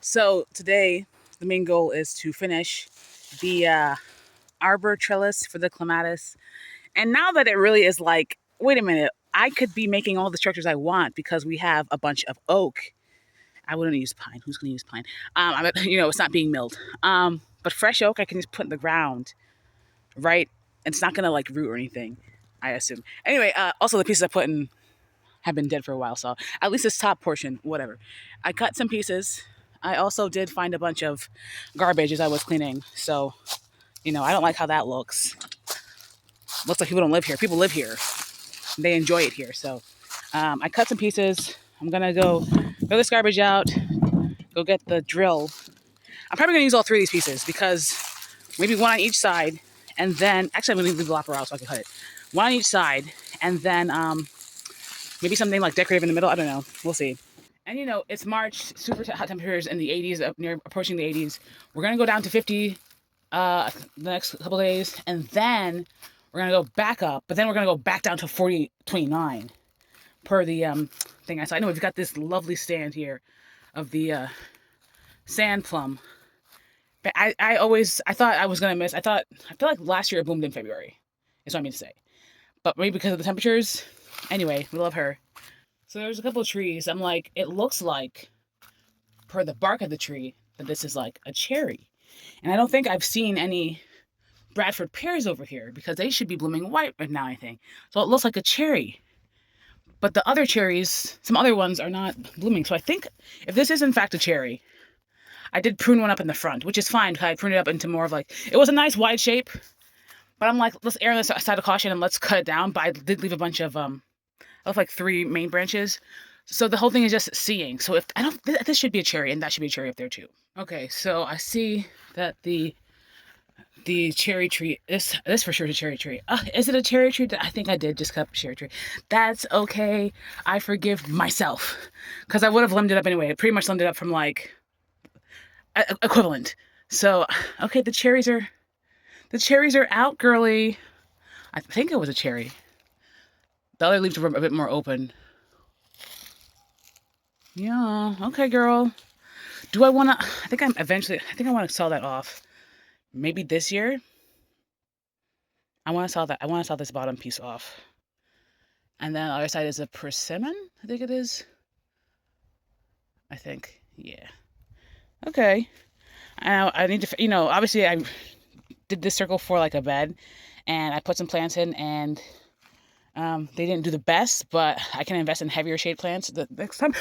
So today, the main goal is to finish the arbor trellis for the clematis. And now that it really is like, wait a minute, I could be making all the structures I want because we have a bunch of oak. I wouldn't use pine. Who's going to use pine? It's not being milled. But fresh oak, I can just put in the ground, right? It's not going to like root or anything, I assume. Anyway, also the pieces I put in have been dead for a while, so at least this top portion, whatever. I cut some pieces. I also did find a bunch of garbage as I was cleaning, so I don't like how that looks. Looks like people don't live here. People live here. They enjoy it here. So I cut some pieces. I'm gonna go throw this garbage out. Go get the drill. I'm probably gonna use all three of these pieces because maybe one on each side, and then actually I'm gonna leave the lopper out so I can cut it. One on each side, and then maybe something like decorative in the middle. I don't know. We'll see. And it's March, super hot temperatures in the 80s, approaching the 80s. We're gonna go down to 50 the next couple days, and then we're gonna go back up. But then we're gonna go back down to 40, 29 per the thing I saw. I know we've got this lovely stand here of the sand plum. But I thought I was gonna miss. I feel like last year it bloomed in February. Is what I mean to say. But maybe because of the temperatures. Anyway, we love her. So there's a couple of trees. I'm like, it looks like, per the bark of the tree, that this is like a cherry. And I don't think I've seen any Bradford pears over here because they should be blooming white right now, I think. So it looks like a cherry. But the other cherries, some other ones are not blooming. So I think if this is in fact a cherry, I did prune one up in the front, which is fine because I pruned it up into more of like, it was a nice wide shape. But I'm like, let's err on the side of caution and let's cut it down. But I did leave a bunch of I left like 3 main branches. So the whole thing is just seeing. So if I don't, this should be a cherry, and that should be a cherry up there too. Okay, so I see that the cherry tree, this for sure is a cherry tree. Is it a cherry tree? I think I did just cut up a cherry tree. That's okay. I forgive myself because I would have limbed it up anyway. It pretty much limbed it up from like equivalent. So okay, the cherries are out, girly. I think it was a cherry. The other leaves were a bit more open. Yeah, okay, girl. Do I want to... I think I want to sell that off. Maybe this year? I want to sell that. I want to sell this bottom piece off. And then the other side is a persimmon, I think it is. I think, yeah. Okay. I need to, obviously I did this circle for like a bed. And I put some plants in and... they didn't do the best, but I can invest in heavier shade plants the next time.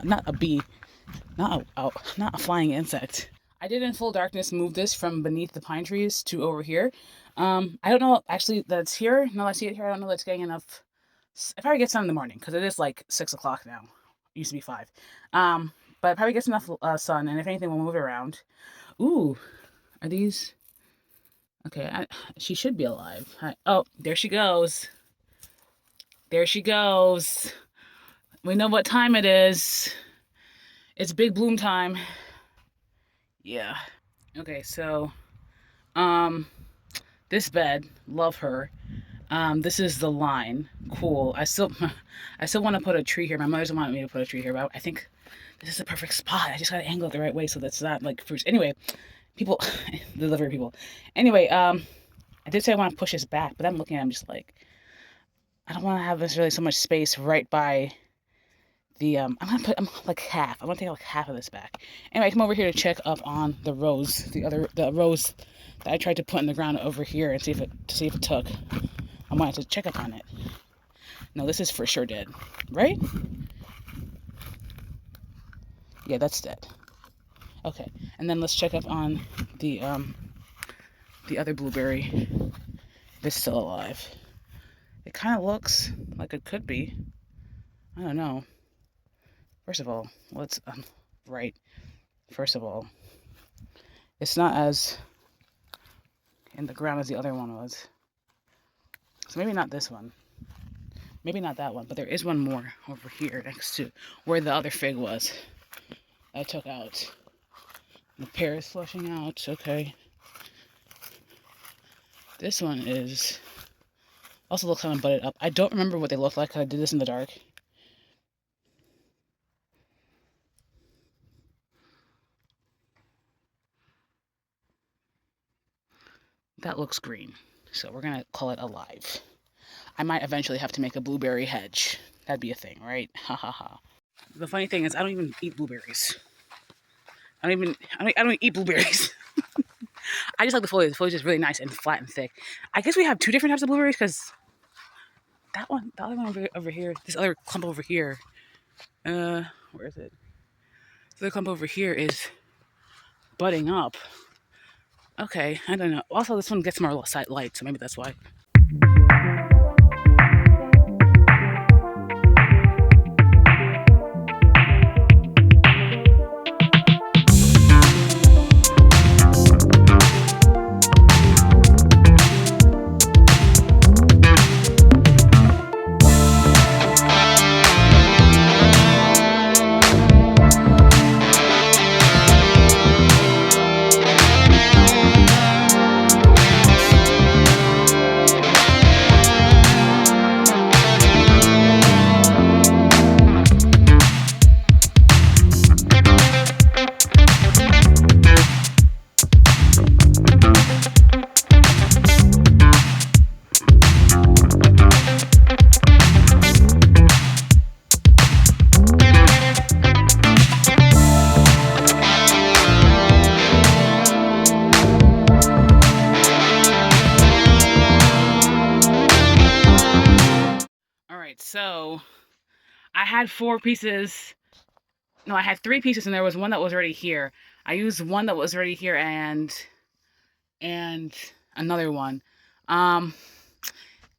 Not a bee. Not a flying insect. I did in full darkness move this from beneath the pine trees to over here. I don't know actually that it's here. No, I see it here. I don't know that it's getting enough. It probably gets sun in the morning because it is like 6 o'clock now. It used to be 5. But it probably gets enough sun, and if anything, we'll move it around. Ooh, are these... Okay, she should be alive. Oh, there she goes. There she goes. We know what time it is. It's big bloom time. Yeah. Okay, so, this bed, love her. This is the line. Cool. I still want to put a tree here. My mother doesn't want me to put a tree here, but I think this is the perfect spot. I just gotta angle it the right way so that's not like fruits. Anyway. People, delivery people. Anyway, I did say I want to push this back, but I'm looking at it, I'm just like, I don't want to have necessarily so much space right by the, I'm like half. I want to take like half of this back. Anyway, I come over here to check up on the rose, the rose that I tried to put in the ground over here and see if it took. I wanted to check up on it. No, this is for sure dead, right? Yeah, that's dead. Okay, and then let's check up on the other blueberry. It's still alive. It kind of looks like it could be. I don't know. First of all, let's right. First of all, it's not as in the ground as the other one was. So maybe not this one. Maybe not that one, but there is one more over here next to where the other fig was. I took out. The pear is flushing out. Okay. This one is also looks kind of budded up. I don't remember what they look like because I did this in the dark. That looks green. So we're gonna call it alive. I might eventually have to make a blueberry hedge. That'd be a thing, right? Ha ha ha. The funny thing is I don't even eat blueberries. I don't eat blueberries. I just like the foliage. The foliage is really nice and flat and thick. I guess we have two different types of blueberries because the other one over here, this other clump over here, where is it? The other clump over here is budding up. Okay, I don't know. Also, this one gets more light, so maybe that's why. So I had 4 pieces. No, I had 3 pieces, and there was one that was already here. I used one that was already here and another one. I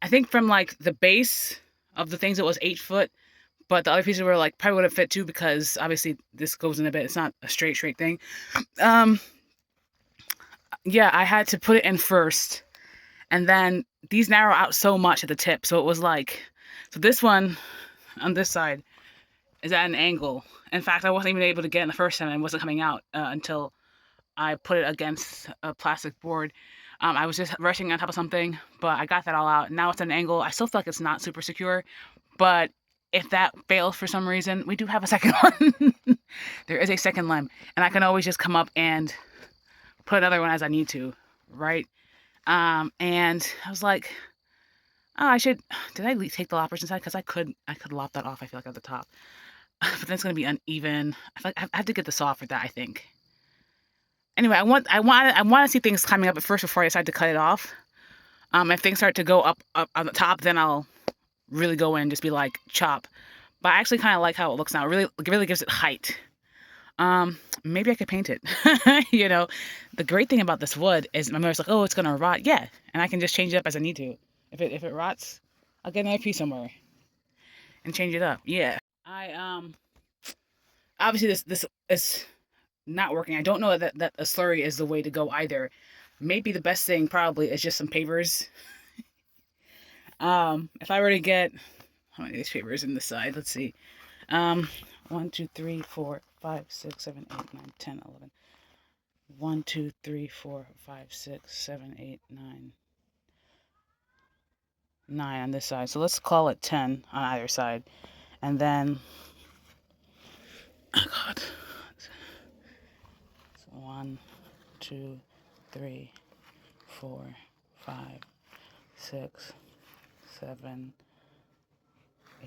think from like the base of the things it was 8 foot, but the other pieces were like probably would have fit too because obviously this goes in a bit. It's not a straight thing. Yeah, I had to put it in first, and then these narrow out so much at the tip, so it was like, so this one on this side is at an angle. In fact, I wasn't even able to get in the first time, and it wasn't coming out until I put it against a plastic board. I was just resting on top of something, but I got that all out. Now it's at an angle. I still feel like it's not super secure, but if that fails for some reason, we do have a second one. There is a second limb, and I can always just come up and put another one as I need to, right? And I was like, oh, did I take the loppers inside? Because I could lop that off, I feel like, at the top. But then it's going to be uneven. I feel like I have to get the saw for that, I think. Anyway, I want to see things climbing up at first before I decide to cut it off. If things start to go up on the top, then I'll really go in and just be like, chop. But I actually kind of like how it looks now. It really gives it height. Maybe I could paint it. You know, the great thing about this wood is my mother's like, oh, it's gonna rot. Yeah, and I can just change it up as I need to. If it rots, I'll get another piece somewhere and change it up. Yeah. Obviously this is not working. I don't know that a slurry is the way to go either. Maybe the best thing probably is just some pavers. If I were to get, how many of these pavers in the side? Let's see. 1, 2, 3, 4, 5, 6, 7, 8, 9, 10, 11. 1, 2, 3, 4, 5, 6, 7, 8, 9. 9 on this side. So let's call it 10 on either side. And then, oh God. So 1, 2, 3, 4, 5, 6, 7,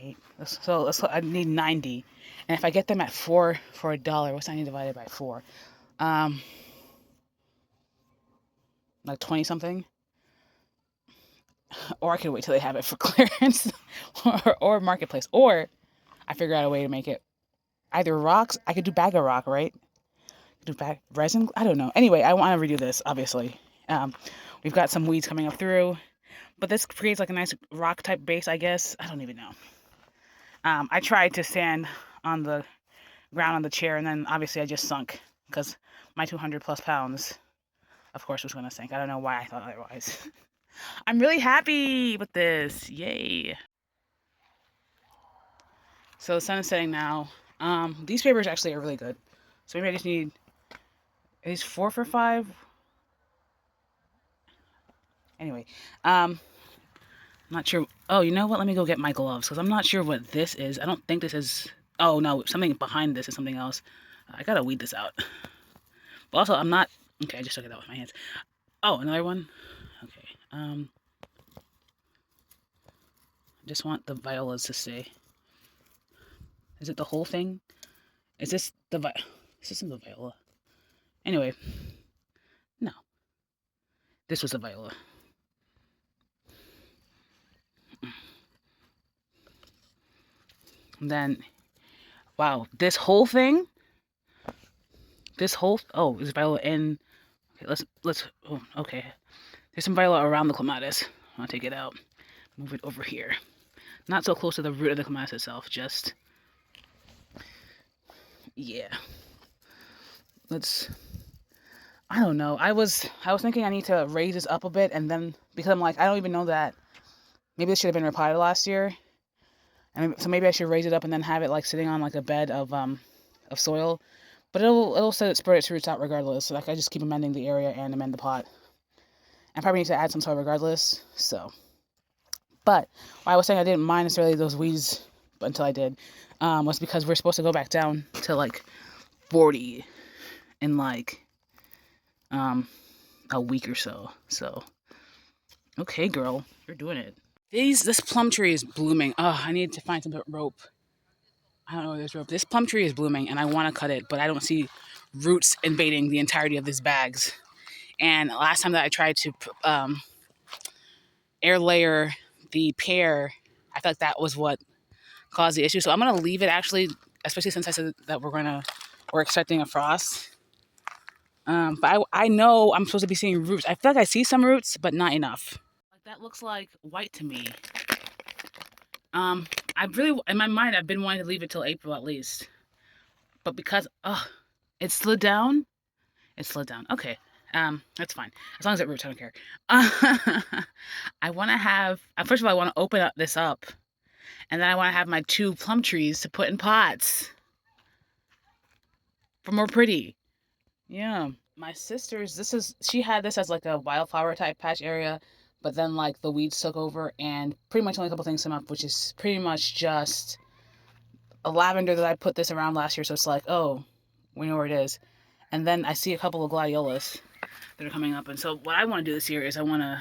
8. So I need 90. And if I get them at 4 for $1, what's 90 divided by 4? Like 20 something. Or I could wait till they have it for clearance, or marketplace, or I figure out a way to make it either rocks. I could do bag of rock, right? Do bag resin. I don't know. Anyway, I want to redo this. Obviously, we've got some weeds coming up through, but this creates like a nice rock type base, I guess. I don't even know. I tried to stand on the ground on the chair, and then obviously I just sunk because my 200 plus pounds, of course, was going to sink. I don't know why I thought otherwise. I'm really happy with this. Yay. So the sun is setting now. These papers actually are really good. So maybe I just need, are these 4 for $5? Anyway, I'm not sure. Oh, you know what? Let me go get my gloves because I'm not sure what this is. I don't think this is, oh no, something behind this is something else. I gotta weed this out. But also, I'm not, okay, I just took it out with my hands. Oh, another one. Um, I just want the violas to stay. Is it the whole thing? Is this the This isn't the viola. Anyway, no. This was the viola. And then, wow, this whole thing? Oh, is viola in? Okay, oh, okay. There's some viola around the clematis. I'll take it out. Move it over here. Not so close to the root of the clematis itself, just, yeah. I don't know. I was thinking I need to raise this up a bit, and then, because I'm like, I don't even know that, maybe this should have been repotted last year. And so maybe I should raise it up and then have it like sitting on like a bed of soil. But it'll spread its roots out regardless. So like I just keep amending the area and amend the pot. I probably need to add some soil regardless. So, but why I was saying I didn't mind necessarily those weeds, but until I did, was because we're supposed to go back down to like 40 in like a week or so. So, okay, girl, you're doing it. This plum tree is blooming. Oh, I need to find some rope. I don't know where there's rope. This plum tree is blooming, and I want to cut it, but I don't see roots invading the entirety of these bags. And last time that I tried to air layer the pear, I felt like that was what caused the issue. So I'm gonna leave it actually, especially since I said that we're expecting a frost. But I know I'm supposed to be seeing roots. I feel like I see some roots, but not enough. Like that looks like white to me. I really, in my mind, I've been wanting to leave it till April at least. But because, it slid down. It slid down. Okay. That's fine. As long as it roots, I don't care. I want to have, first of all, I want to open up this up. And then I want to have my 2 plum trees to put in pots. For more pretty. Yeah. My sister's, she had this as like a wildflower type patch area. But then like the weeds took over and pretty much only a couple things come up, which is pretty much just a lavender that I put this around last year. So it's like, oh, we know where it is. And then I see a couple of gladiolas that are coming up. And so what I want to do this year is I want to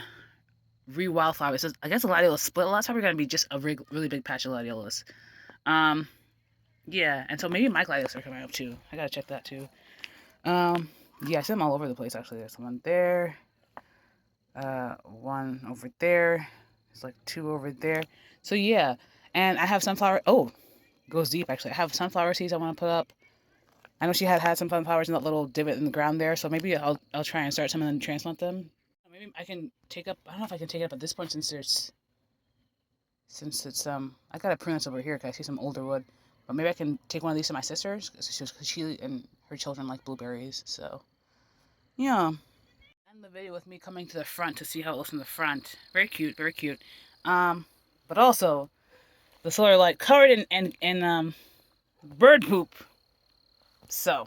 re-wildflower. So I guess the gladiolas split. Last time we're going to be just a really big patch of gladiolas. Yeah, and so maybe my gladiolas are coming up too. I got to check that too. Yeah, I see them all over the place actually. There's one there. One over there. There's like 2 over there. So yeah, and I have sunflower. Oh, goes deep actually. I have sunflower seeds I want to put up. I know she had some sunflowers in that little divot in the ground there, so maybe I'll try and start some and then transplant them. Maybe I can take up. I don't know if I can take it up at this point since it's I gotta prune this over here because I see some older wood. But maybe I can take one of these to my sister's because she and her children like blueberries. So yeah. End the video with me coming to the front to see how it looks from the front. Very cute, very cute. But also the solar light covered in bird poop. So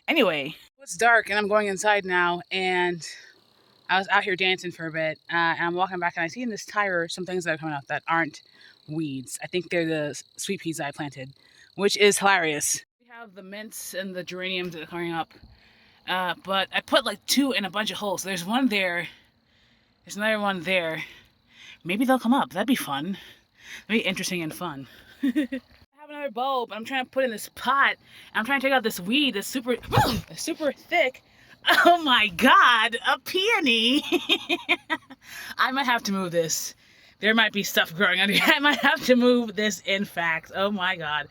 anyway, it's dark and I'm going inside now, and I was out here dancing for a bit, and I'm walking back and I see in this tire some things that are coming out that aren't weeds. I think they're the sweet peas that I planted, which is hilarious. We have the mints and the geraniums that are coming up, but I put like 2 in a bunch of holes. There's one there, there's another one there. Maybe they'll come up. That'd be fun. That'd be interesting and fun. Another bulb I'm trying to put in this pot. I'm trying to take out this weed that's super thick. Oh my god, a peony. I might have to move this. There might be stuff growing under here. I might have to move this, in fact. Oh my god.